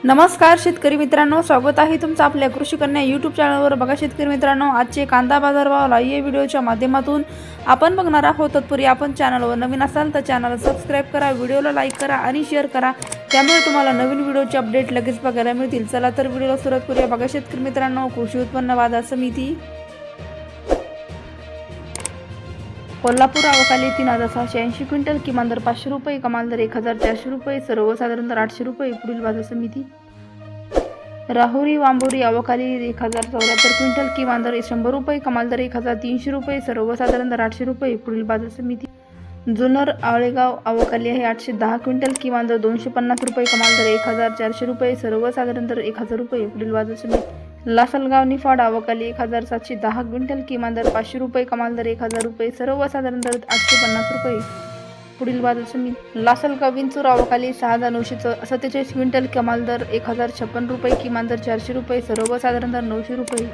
नमस्कार शेतकरी मित्रांनो, स्वागत आहे तुमचं आपल्या कृषी कन्या यूट्यूब चॅनलवर। बघा शेतकरी मित्रांनो, आजचे कांदा बाजारभाव लाईव्ह व्हिडिओच्या माध्यमातून आपण बघणार आहोत। तत्पूर्वी आपण चॅनलवर नवीन असाल तर चॅनल सबस्क्राइब करा, व्हिडिओला लाईक करा आणि शेअर करा, त्यामुळे तुम्हाला नवीन व्हिडिओचे अपडेट लगेच बघायला मिळतील। चला तर व्हिडिओला सुरुवात करूया। बघा शेतकरी मित्रांनो, कृषी उत्पन्न बाजार समिती कोल्हापूर अवकाली 3680 क्विंटल, किमान दर 500 रुपये, कमाल दर 1400 रुपये, सर्वसाधारण दर 800 रुपये। पुढील बाजार समिती राहुरी वांबोरी अवकाली 1074 क्विंटल, किमान दर 100 रुपये, कमाल दर 1300 रुपये, सर्वसाधारण दर 800 रुपये। पुढील बाजार समिती जुन्नर आळेगाव अवकाली आहे 810 क्विंटल, किमान दर 250 रुपये, कमाल दर 1400 रुपये, सर्वसाधारण दर 1000 रुपये। पुढील बाजार समिती लासलगाव निफाड अवकाली 1710 क्विंटल, किमान दर 500 रुपये, कमाल दर 1000 रुपये, सर्वसाधारण दर 850 रुपये। पुढील बाजार समिती लासलगाव विंचूर अवकाली 6947 क्विंटल, कमाल दर 1056 रुपये, किमान दर 400 रुपये, सर्वसाधारण दर 900 रुपये।